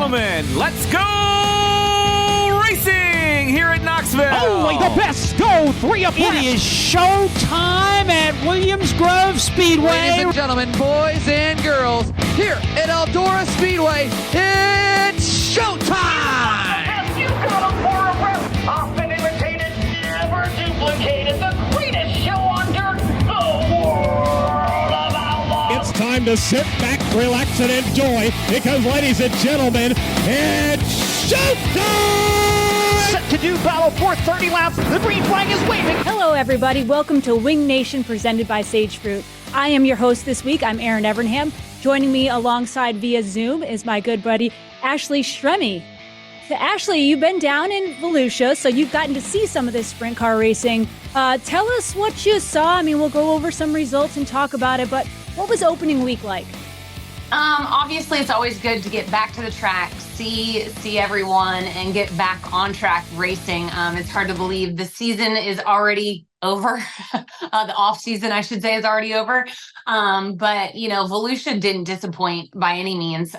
gentlemen, let's go racing here at Knoxville. Only the best go 3 abreast. It is show time at Williams Grove Speedway. Ladies and gentlemen, boys and girls, here at Eldora Speedway, it's showtime! You got them for a rep. Often imitated, never duplicated. The greatest show on dirt, the world of Outlaws. It's time to sit back, relax, and enjoy because, ladies and gentlemen, it's showtime! Set to do battle for 30 laps. The green flag is waving. Hello, everybody. Welcome to Wing Nation presented by Sage Fruit. I am your host this week. I'm Erin Evernham. Joining me alongside via Zoom is my good buddy, Ashley Stremme. So Ashley, you've been down in Volusia, so you've gotten to see some of this sprint car racing. Tell us what you saw. I mean, we'll go over some results and talk about it, but what was opening week like? Obviously, it's always good to get back to the track, see everyone, and get back on track racing. It's hard to believe the season is already over. The off season, I should say, is already over. But, you know, Volusia didn't disappoint by any means.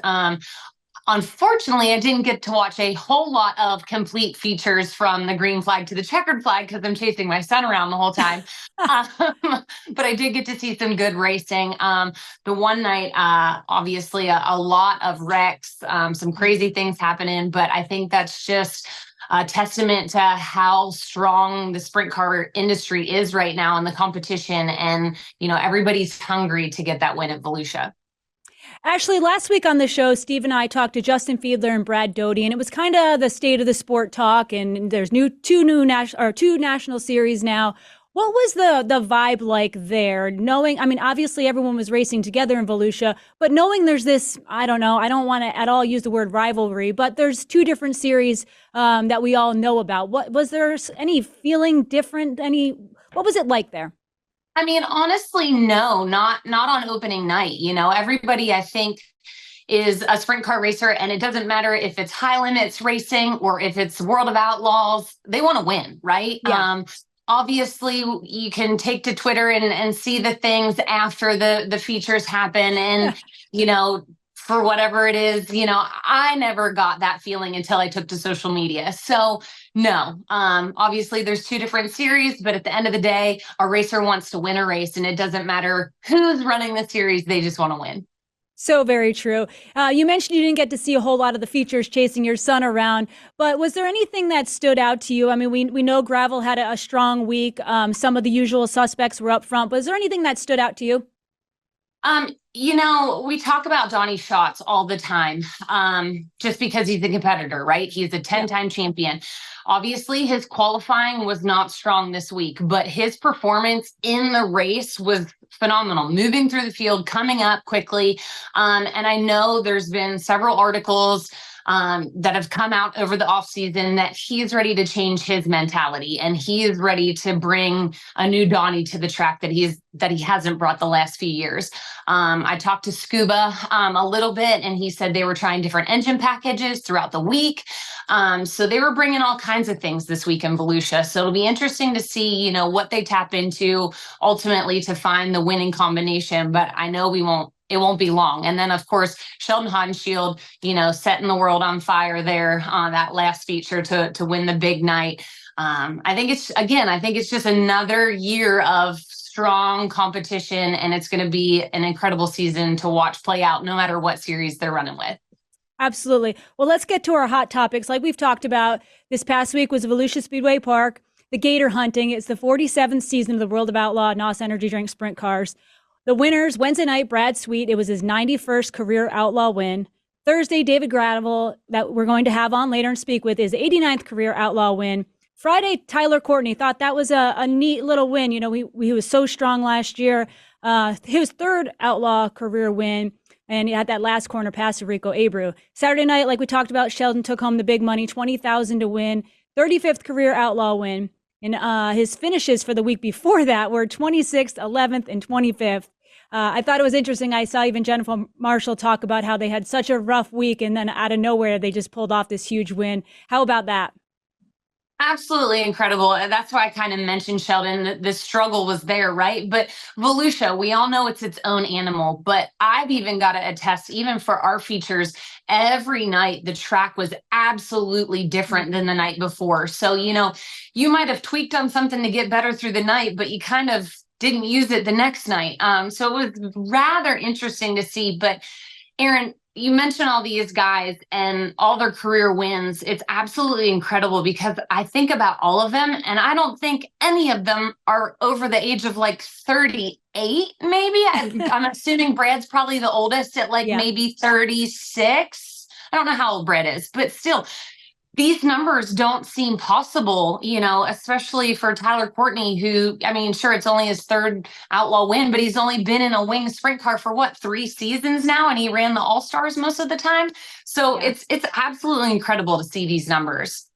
Unfortunately, I didn't get to watch a whole lot of complete features from the green flag to the checkered flag because I'm chasing my son around the whole time. But I did get to see some good racing. The one night, obviously, a lot of wrecks, some crazy things happening. But I think that's just a testament to how strong the sprint car industry is right now in the competition. And, you know, everybody's hungry to get that win at Volusia. Ashley, last week on the show, Steve and I talked to Justin Fiedler and Brad Doty, and it was kind of the state of the sport talk. And there's two national series now. What was the vibe like there? Knowing, I mean, obviously everyone was racing together in Volusia, but knowing there's this, I don't know, I don't want to at all use the word rivalry, but there's two different series that we all know about. What was there any feeling different? What was it like there? I mean, honestly, no, not on opening night. You know, everybody, I think, is a sprint car racer, and it doesn't matter if it's high limits racing or if it's World of Outlaws, they want to win, right? Yeah. Obviously, you can take to Twitter and see the things after the features happen. And, you know, for whatever it is, you know, I never got that feeling until I took to social media. So no, obviously there's two different series, but at the end of the day, a racer wants to win a race and it doesn't matter who's running the series. They just want to win. So very true. You mentioned you didn't get to see a whole lot of the features chasing your son around, but was there anything that stood out to you? I mean, we know gravel had a strong week. Some of the usual suspects were up front, but is there anything that stood out to you? You know, we talk about Donnie Schatz all the time, just because he's a competitor, right? He's a 10-time champion. Obviously, his qualifying was not strong this week, but his performance in the race was phenomenal, moving through the field, coming up quickly. And I know there's been several articles that have come out over the offseason that he's ready to change his mentality and he is ready to bring a new Donnie to the track that he hasn't brought the last few years. I talked to Scuba a little bit and he said they were trying different engine packages throughout the week. So they were bringing all kinds of things this week in Volusia. So it'll be interesting to see, you know, what they tap into ultimately to find the winning combination, but I know it won't be long. And then, of course, Sheldon Haudenschild, you know, setting the world on fire there on that last feature to win the big night. I think it's just another year of strong competition, and it's going to be an incredible season to watch play out no matter what series they're running with. Absolutely. Well, let's get to our hot topics. Like we've talked about, this past week was Volusia Speedway Park, the Gator hunting. It's the 47th season of the World of Outlaw NOS Energy Drink Sprint Cars. The winners, Wednesday night, Brad Sweet. It was his 91st career Outlaw win. Thursday, David Gravel, that we're going to have on later and speak with, his 89th career Outlaw win. Friday, Tyler Courtney thought that was a neat little win. You know, he was so strong last year. His third Outlaw career win, and he had that last corner pass to Rico Abreu. Saturday night, like we talked about, Sheldon took home the big money, $20,000 to win, 35th career Outlaw win. And his finishes for the week before that were 26th, 11th, and 25th. I thought it was interesting. I saw even Jennifer Marshall talk about how they had such a rough week, and then out of nowhere, they just pulled off this huge win. How about that? Absolutely incredible. And that's why I kind of mentioned, Sheldon, that the struggle was there, right? But Volusia, we all know it's its own animal, but I've even got to attest, even for our features, every night the track was absolutely different than the night before. So, you might have tweaked on something to get better through the night, but you kind of didn't use it the next night. So it was rather interesting to see. But Erin, you mentioned all these guys and all their career wins. It's absolutely incredible because I think about all of them and I don't think any of them are over the age of like 38, maybe. I'm assuming Brad's probably the oldest at maybe 36. I don't know how old Brad is, but still, these numbers don't seem possible, especially for Tyler Courtney, who, I mean, sure, it's only his third Outlaw win, but he's only been in a wing sprint car for 3 seasons now, and he ran the All-Stars most of the time. So it's absolutely incredible to see these numbers.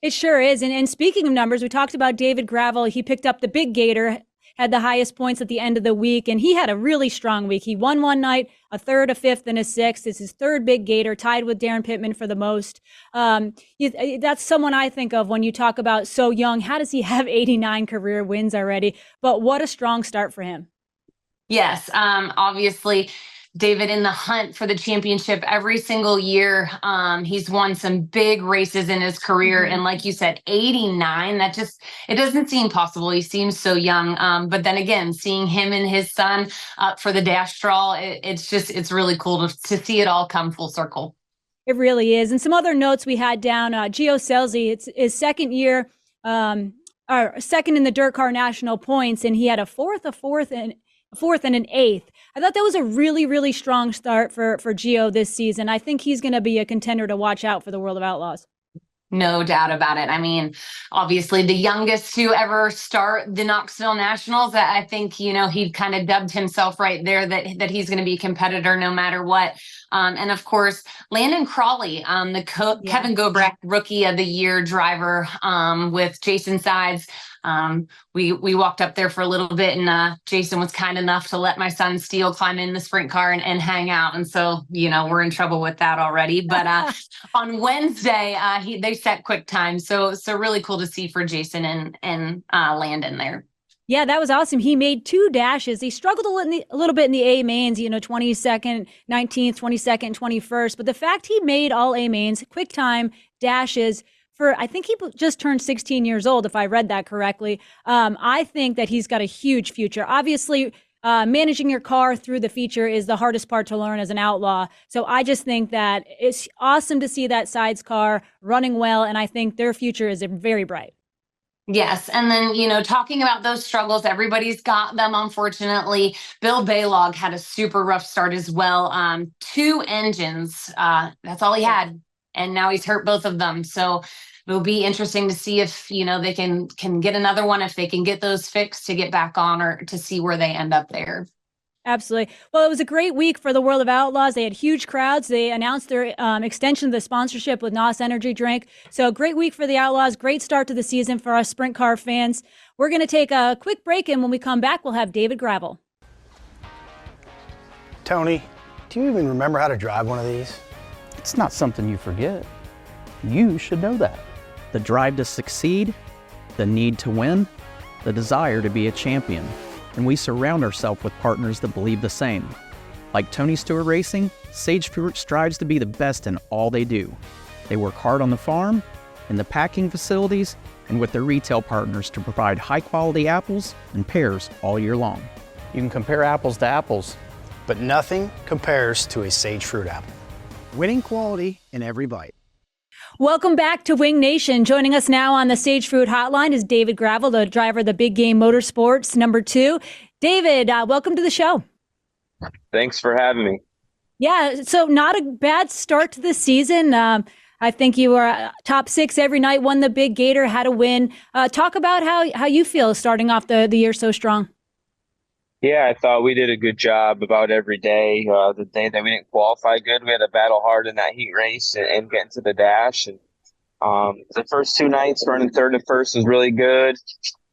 It sure is. And speaking of numbers, we talked about David Gravel. He picked up the big Gator, had the highest points at the end of the week, and he had a really strong week. He won one night, a third, a fifth, and a sixth. It's his third big Gator, tied with Darren Pittman for the most. That's someone I think of when you talk about so young. How does he have 89 career wins already? But what a strong start for him. Yes, obviously, David in the hunt for the championship every single year. He's won some big races in his career. And like you said, 89, it doesn't seem possible. He seems so young. But then again, seeing him and his son up for the dash draw, it's really cool to see it all come full circle. It really is. And some other notes we had down, Gio Scelzi, it's his second year, or second in the Dirt Car National points, and he had a fourth, and an eighth. I thought that was a really, really strong start for Gio this season. I think he's going to be a contender to watch out for the World of Outlaws. No doubt about it. I mean, obviously the youngest to ever start the Knoxville Nationals. I think, he kind of dubbed himself right there that he's going to be a competitor no matter what. And of course, Landon Crawley, Kevin Gobrecht Rookie of the Year driver with Jason Sides. We walked up there for a little bit and Jason was kind enough to let my son Steele climb in the sprint car and hang out. And so, we're in trouble with that already. But on Wednesday, they set quick time. So really cool to see for Jason and Landon there. Yeah, that was awesome. He made 2 dashes. He struggled a little bit in the A mains, 22nd, 19th, 22nd, 21st. But the fact he made all A mains, quick time dashes, I think he just turned 16 years old, if I read that correctly. I think that he's got a huge future. Obviously, managing your car through the feature is the hardest part to learn as an outlaw. So I just think that it's awesome to see that Sides car running well, and I think their future is very bright. Yes. And then, talking about those struggles, everybody's got them, unfortunately. Bill Baylog had a super rough start as well. 2 engines. That's all he had. And now he's hurt both of them. So it'll be interesting to see if, they can get another one, if they can get those fixed to get back on or to see where they end up there. Absolutely. Well, it was a great week for the World of Outlaws. They had huge crowds. They announced their extension of the sponsorship with NOS Energy Drink. So a great week for the Outlaws. Great start to the season for us sprint car fans. We're going to take a quick break, and when we come back, we'll have David Gravel. Tony, do you even remember how to drive one of these? It's not something you forget. You should know that. The drive to succeed, the need to win, the desire to be a champion. And we surround ourselves with partners that believe the same. Like Tony Stewart Racing, Sage Fruit strives to be the best in all they do. They work hard on the farm, in the packing facilities, and with their retail partners to provide high-quality apples and pears all year long. You can compare apples to apples, but nothing compares to a Sage Fruit apple. Winning quality in every bite. Welcome back to Wing Nation. Joining us now on the Sage Fruit Hotline is David Gravel, the driver of the Big Game Motorsports #2. David, welcome to the show. Thanks for having me. Yeah, so not a bad start to the season. I think you were top 6 every night, won the Big Gator, had a win. Talk about how you feel starting off the year so strong. Yeah, I thought we did a good job about every day. The day that we didn't qualify good, we had to battle hard in that heat race and get into the dash. And the first 2 nights running 3rd and 1st was really good.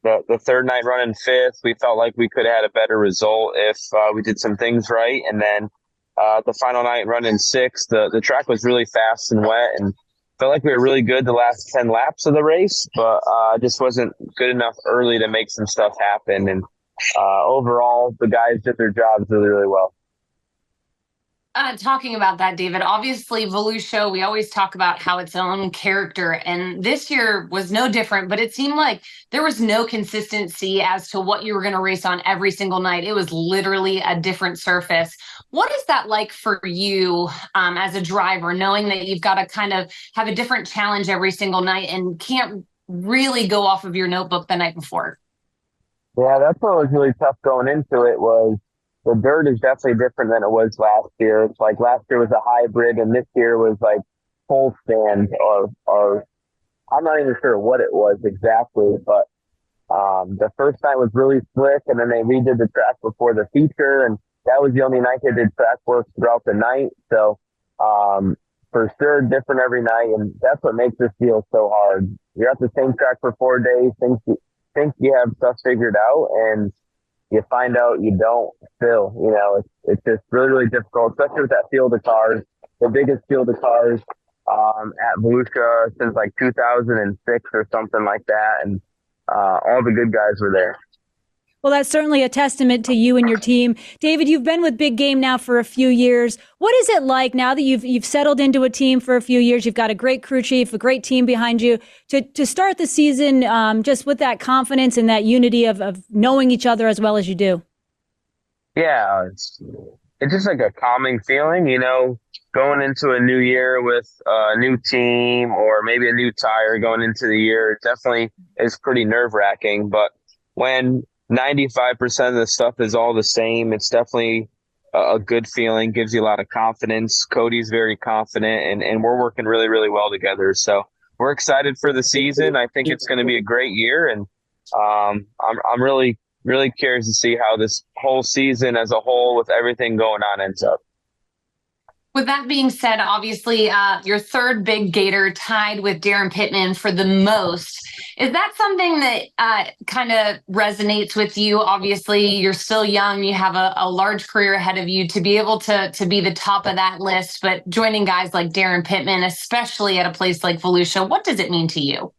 The 3rd night running 5th, we felt like we could have had a better result if we did some things right. And then the final night running 6th, the track was really fast and wet, and felt like we were really good the last 10 laps of the race, but just wasn't good enough early to make some stuff happen. And overall, the guys did their jobs really, really well. Talking about that, David, obviously Volusia, we always talk about how its own character, and this year was no different, but it seemed like there was no consistency as to what you were going to race on every single night. It was literally a different surface. What is that like for you as a driver, knowing that you've got to kind of have a different challenge every single night and can't really go off of your notebook the night before? Yeah, that's what was really tough going into it. Was the dirt is definitely different than it was last year. It's like last year was a hybrid, and this year was like full sand, or I'm not even sure what it was exactly, but the first night was really slick, and then they redid the track before the feature, and that was the only night they did track work throughout the night. So for sure, different every night, and that's what makes this deal so hard. You're at the same track for 4 days, think you have stuff figured out, and you find out you don't still. You know, it's just really, really difficult, especially with that field of cars, the biggest field of cars at Volusia since like 2006 or something like that. And all the good guys were there. Well, that's certainly a testament to you and your team. David, you've been with Big Game now for a few years. What is it like now that you've settled into a team for a few years? You've got a great crew chief, a great team behind you to start the season just with that confidence and that unity of knowing each other as well as you do? Yeah, it's just like a calming feeling, you know, going into a new year with a new team or maybe a new tire going into the year. It definitely is pretty nerve-wracking, but when 95% of the stuff is all the same, it's definitely a good feeling, gives you a lot of confidence. Cody's very confident, and we're working really, really well together. So we're excited for the season. I think it's going to be a great year, and I'm really, really curious to see how this whole season as a whole with everything going on ends up. With that being said, obviously, your third big Gator tied with Darren Pittman for the most. Is that something that kind of resonates with you? Obviously, you're still young. You have a large career ahead of you to be able to be the top of that list. But joining guys like Darren Pittman, especially at a place like Volusia, what does it mean to you?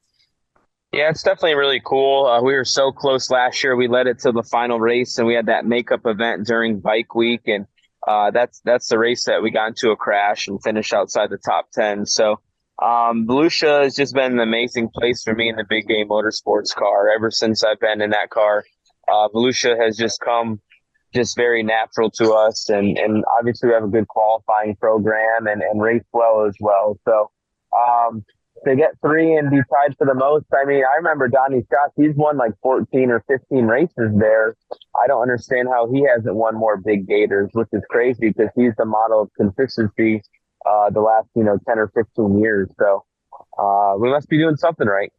Yeah, it's definitely really cool. We were so close last year. We led it to the final race, and we had that makeup event during bike week. And that's the race that we got into a crash and finished outside the top 10. So Volusia has just been an amazing place for me in the Big Game Motorsports car. Ever since I've been in that car, Volusia has just come just very natural to us. And obviously we have a good qualifying program and race well as well. So to get 3 and be tied for the most, I mean, I remember Donnie Scott, he's won like 14 or 15 races there. I don't understand how he hasn't won more big Gators, which is crazy because he's the model of consistency the last, 10 or 15 years. So we must be doing something right.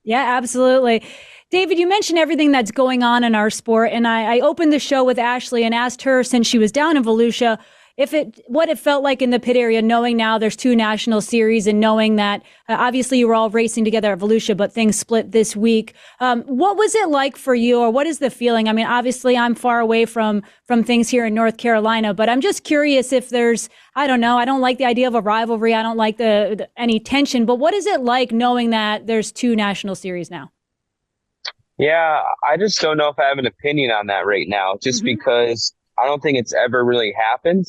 Yeah, absolutely. David, you mentioned everything that's going on in our sport, and I opened the show with Ashley and asked her, since she was down in Volusia, what it felt like in the pit area, knowing now there's 2 national series and knowing that obviously you were all racing together at Volusia, but things split this week. What was it like for you, or what is the feeling? I mean, obviously I'm far away from things here in North Carolina, but I'm just curious if there's, I don't know, I don't like the idea of a rivalry. I don't like any tension, but what is it like knowing that there's 2 national series now? Yeah, I just don't know if I have an opinion on that right now, just because I don't think it's ever really happened.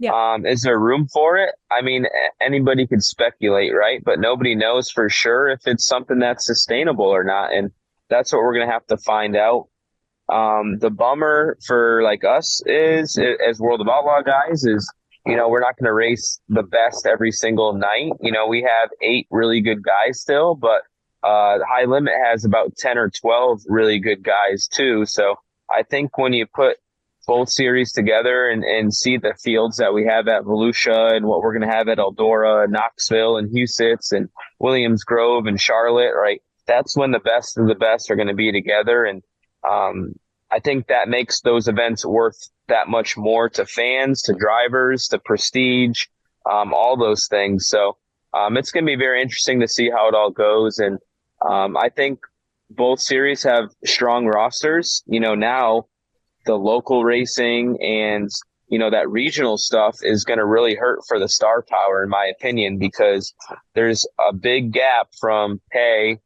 Yeah. Is there room for it? I mean, anybody could speculate, right? But nobody knows for sure if it's something that's sustainable or not. And that's what we're going to have to find out. The bummer for like us is, as World of Outlaw guys, is, we're not going to race the best every single night. We have 8 really good guys still, but High Limit has about 10 or 12 really good guys too. So I think when you put both series together and see the fields that we have at Volusia and what we're going to have at Eldora, Knoxville, and Huset's and Williams Grove and Charlotte, right? That's when the best of the best are going to be together. And I think that makes those events worth that much more to fans, to drivers, to prestige, all those things. So it's going to be very interesting to see how it all goes. And I think both series have strong rosters. Now the local racing and that regional stuff is going to really hurt for the star power, in my opinion, because there's a big gap from pay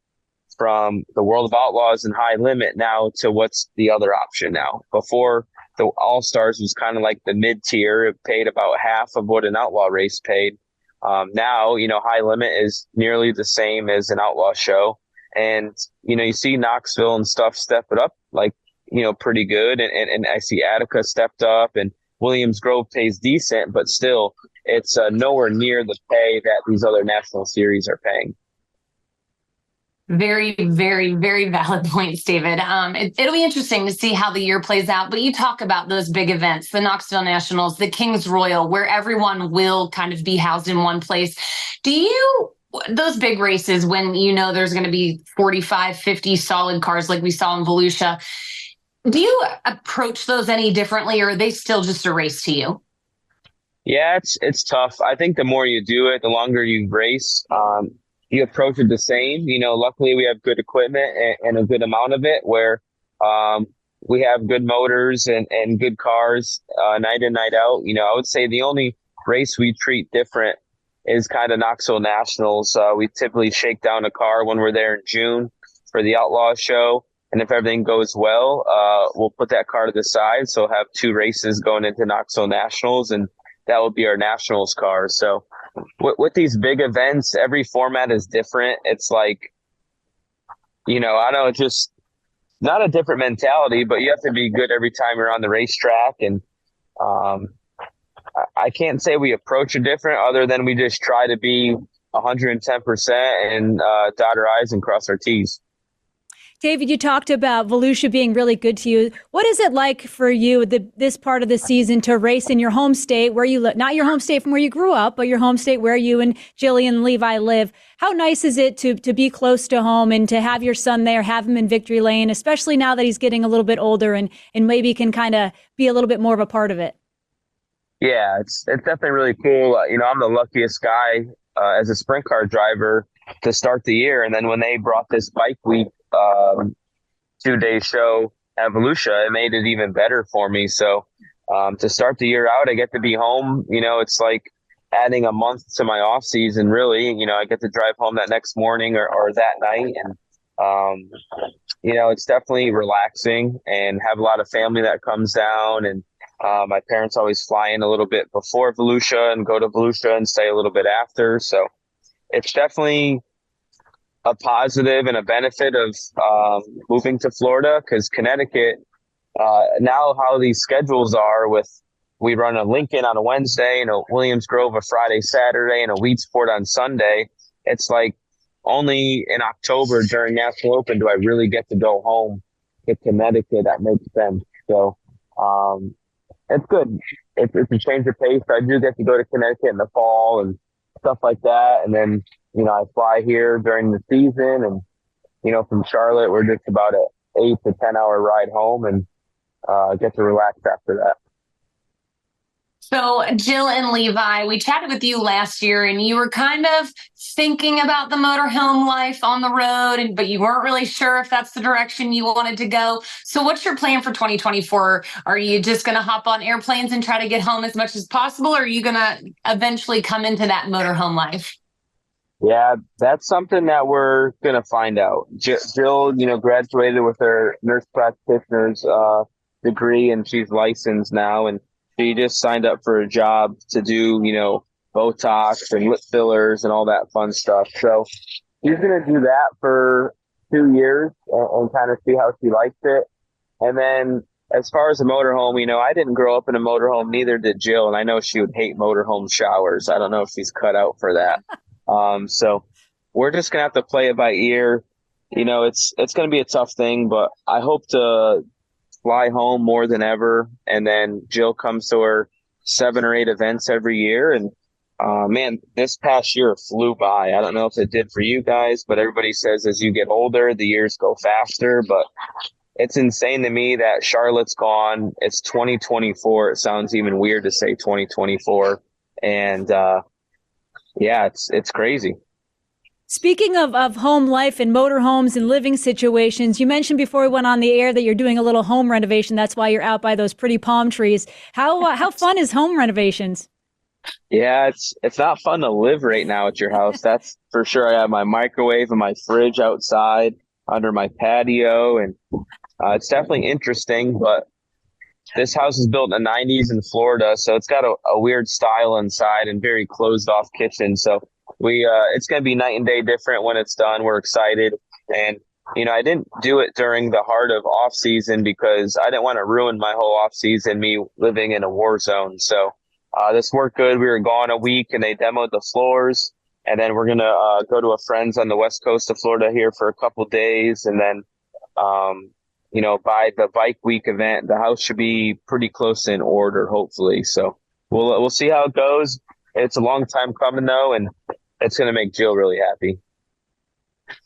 from the World of Outlaws and High Limit now to what's the other option now. Before, the All-Stars was kind of like the mid-tier. It paid about half of what an Outlaw race paid. Now, High Limit is nearly the same as an Outlaw show. And, you see Knoxville and stuff step it up pretty good. And I see Attica stepped up, and Williams Grove pays decent, but still it's nowhere near the pay that these other national series are paying. Very, very, very valid points, David. It'll be interesting to see how the year plays out. But you talk about those big events, the Knoxville Nationals, the Kings Royal, where everyone will kind of be housed in one place. Those big races when there's going to be 45, 50 solid cars like we saw in Volusia, do you approach those any differently, or are they still just a race to you? Yeah, it's tough. I think the more you do it, the longer you race, you approach it the same. Luckily we have good equipment and a good amount of it where we have good motors and good cars night in, night out. I would say the only race we treat different is kind of Knoxville Nationals. We typically shake down a car when we're there in June for the Outlaw show. And if everything goes well, we'll put that car to the side. So we'll have 2 races going into Knoxville Nationals, and that will be our Nationals car. So with these big events, every format is different. It's like, I know it's just not a different mentality, but you have to be good every time you're on the racetrack. And I can't say we approach it different other than we just try to be 110% and dot our I's and cross our T's. David, you talked about Volusia being really good to you. What is it like for you this part of the season to race in your home state where you live, not your home state from where you grew up, but your home state where you and Jillian and Levi live? How nice is it to be close to home and to have your son there, have him in victory lane, especially now that he's getting a little bit older and maybe can kind of be a little bit more of a part of it? Yeah, it's definitely really cool. I'm the luckiest guy as a sprint car driver to start the year. And then when they brought this bike week 2-day show at Volusia, it made it even better for me. So to start the year out, I get to be home. It's like adding a month to my off season, really. I get to drive home that next morning or that night. And, it's definitely relaxing and have a lot of family that comes down. And my parents always fly in a little bit before Volusia and go to Volusia and stay a little bit after. So it's definitely a positive and a benefit of moving to Florida, because Connecticut, now how these schedules are we run a Lincoln on a Wednesday and a Williams Grove a Friday, Saturday, and a Weedsport on Sunday. It's like only in October during National Open do I really get to go home to Connecticut. That makes sense. So it's good. It's a change of pace. I do get to go to Connecticut in the fall and stuff like that. And then, I fly here during the season, and, from Charlotte, we're just about an 8 to 10 hour ride home and get to relax after that. So Jill and Levi, we chatted with you last year and you were kind of thinking about the motorhome life on the road, but you weren't really sure if that's the direction you wanted to go. So what's your plan for 2024? Are you just going to hop on airplanes and try to get home as much as possible? Or are you going to eventually come into that motorhome life? Yeah, that's something that we're going to find out. Jill, graduated with her nurse practitioner's degree, and she's licensed now. And she just signed up for a job to do, Botox and lip fillers and all that fun stuff. So she's going to do that for 2 years and kind of see how she likes it. And then as far as a motorhome, I didn't grow up in a motorhome, neither did Jill. And I know she would hate motorhome showers. I don't know if she's cut out for that. So we're just going to have to play it by ear. It's going to be a tough thing, but I hope to fly home more than ever. And then Jill comes to her 7 or 8 events every year. And man, this past year flew by. I don't know if it did for you guys, but everybody says as you get older, the years go faster. But it's insane to me that Charlotte's gone. It's 2024. It sounds even weird to say 2024. And yeah, it's crazy. Speaking of home life and motorhomes and living situations, you mentioned before we went on the air that you're doing a little home renovation. That's why you're out by those pretty palm trees. How fun is home renovations? Yeah, it's not fun to live right now at your house. That's for sure. I have my microwave and my fridge outside under my patio, and it's definitely interesting. But this house is built in the 90s in Florida, so it's got a weird style inside and very closed off kitchen. So it's going to be night and day different when it's done. We're excited. And, I didn't do it during the heart of off season because I didn't want to ruin my whole off season, me living in a war zone. So this worked good. We were gone a week and they demoed the floors. And then we're going to go to a friend's on the west coast of Florida here for a couple days. And then, by the bike week event, the house should be pretty close in order, hopefully. So we'll see how it goes. It's a long time coming, though, and it's going to make Jill really happy.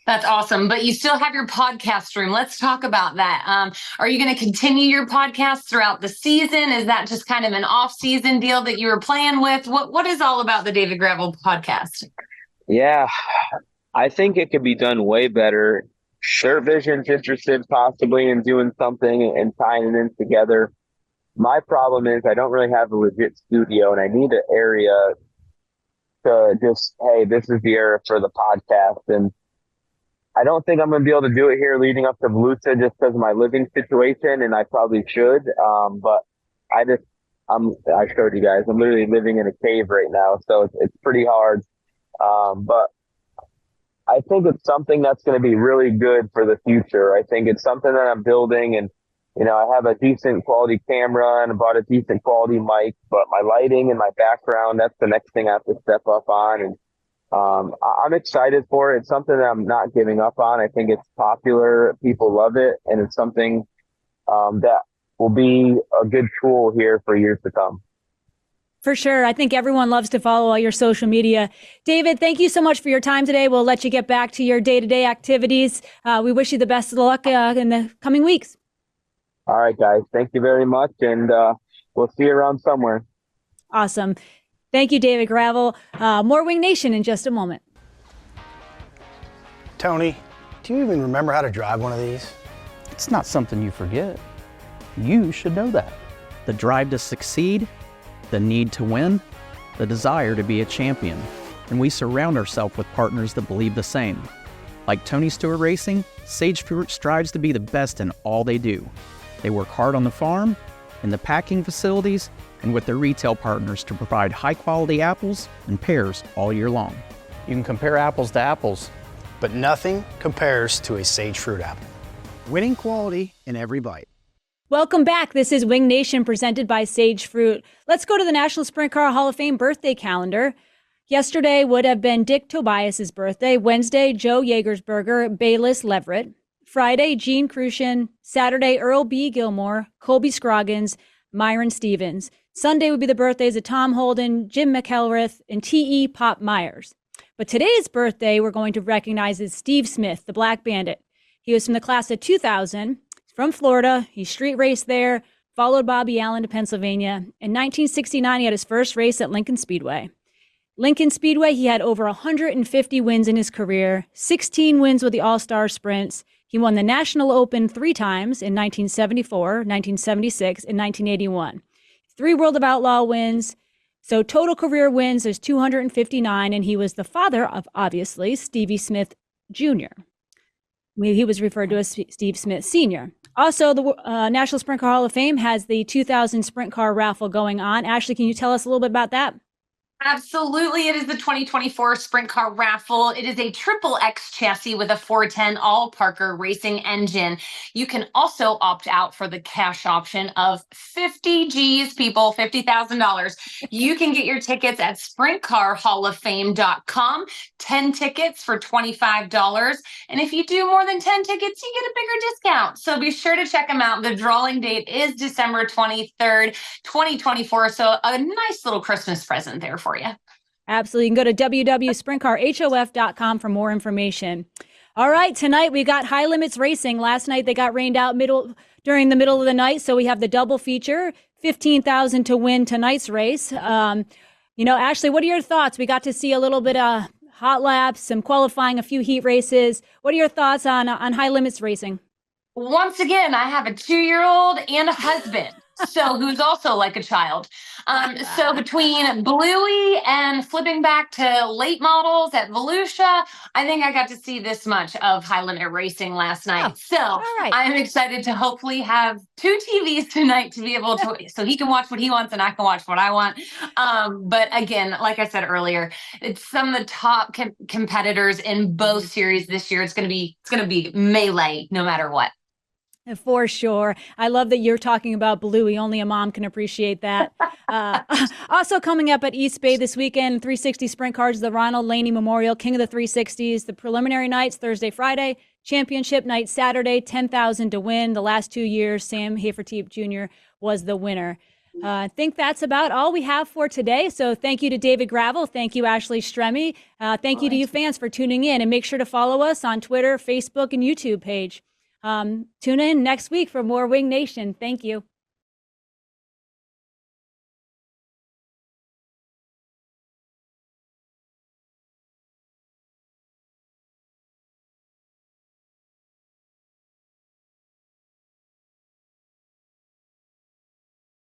That's awesome. But you still have your podcast room. Let's talk about that. Are you going to continue your podcast throughout the season? Is that just kind of an off-season deal that you were playing with? What is all about the David Gravel podcast? Yeah, I think it could be done way better. Sure Vision's interested possibly in doing something and tying it in together. My problem is I don't really have a legit studio, and I need an area to just, hey, this is the area for the podcast. And I don't think I'm going to be able to do it here leading up to Volusia just because of my living situation, and I probably should. But I showed you guys, I'm literally living in a cave right now, so it's pretty hard. But I think it's something that's going to be really good for the future. I think it's something that I'm building, and I have a decent quality camera and I bought a decent quality mic, but my lighting and my background, that's the next thing I have to step up on. And I'm excited for it. It's something that I'm not giving up on. I think it's popular. People love it. And it's something that will be a good tool here for years to come. For sure. I think everyone loves to follow all your social media. David, thank you so much for your time today. We'll let you get back to your day-to-day activities. We wish you the best of luck in the coming weeks. All right, guys. Thank you very much. And we'll see you around somewhere. Awesome. Thank you, David Gravel. More Wing Nation in just a moment. Tony, do you even remember how to drive one of these? It's not something you forget. You should know that. The drive to succeed, the need to win, the desire to be a champion. And we surround ourselves with partners that believe the same. Like Tony Stewart Racing, Sage Fruit strives to be the best in all they do. They work hard on the farm, in the packing facilities, and with their retail partners to provide high-quality apples and pears all year long. You can compare apples to apples, but nothing compares to a Sage Fruit apple. Winning quality in every bite. Welcome back. This is Wing Nation presented by Sage Fruit. Let's go to the National Sprint Car Hall of Fame birthday calendar. Yesterday would have been Dick Tobias's birthday. Wednesday, Joe Jägersberger, Bayless Leverett. Friday, Gene Crucian. Saturday, Earl B. Gilmore, Colby Scroggins, Myron Stevens. Sunday would be the birthdays of Tom Holden, Jim McElrath, and T.E. Pop Myers. But today's birthday we're going to recognize is Steve Smith, the Black Bandit. He was from the class of 2000, from Florida. He street raced there, followed Bobby Allen to Pennsylvania. In 1969, he had his first race at Lincoln Speedway. Lincoln Speedway, he had over 150 wins in his career, 16 wins with the All-Star Sprints. He won the National Open 3 times in 1974, 1976, and 1981. 3 World of Outlaw wins. So total career wins is 259, and he was the father of, obviously, Stevie Smith Jr. He was referred to as Steve Smith Sr. Also, the National Sprint Car Hall of Fame has the 2000 Sprint Car Raffle going on. Ashley, can you tell us a little bit about that? Absolutely. It is the 2024 Sprint Car Raffle. It is a triple X chassis with a 410 all Parker racing engine. You can also opt out for the cash option of 50 G's, people, $50,000. You can get your tickets at sprintcarhalloffame.com. 10 tickets for $25. And if you do more than 10 tickets, you get a bigger discount. So be sure to check them out. The drawing date is December 23rd, 2024. So a nice little Christmas present there for you. Absolutely. You can go to www.sprintcarhof.com for more information. All right. Tonight we got High Limits Racing. Last night they got rained out during the middle of the night. So we have the double feature, $15,000 to win tonight's race. Ashley, what are your thoughts? We got to see a little bit of hot laps, some qualifying, a few heat races. What are your thoughts on high limits racing? Once again, I have a 2-year-old and a husband, so who's also like a child. So between Bluey and flipping back to late models at Volusia, I think I got to see this much of high limit racing last night. I'm excited to hopefully have 2 TVs tonight to be able to, so he can watch what he wants and I can watch what I want. But again, like I said earlier, it's some of the top competitors in both series this year. It's going to be melee no matter what. For sure. I love that you're talking about Bluey. Only a mom can appreciate that. Also coming up at East Bay this weekend, 360 Sprint Cars, the Ronald Laney Memorial, King of the 360s, the preliminary nights, Thursday, Friday, championship night, Saturday, $10,000 to win. The last 2 years, Sam Haferteep Jr. was the winner. I think that's about all we have for today. So thank you to David Gravel. Thank you, Ashley Stremme. Thank you to you fans for tuning in, and make sure to follow us on Twitter, Facebook, and YouTube page. Tune in next week for more Wing Nation. Thank you.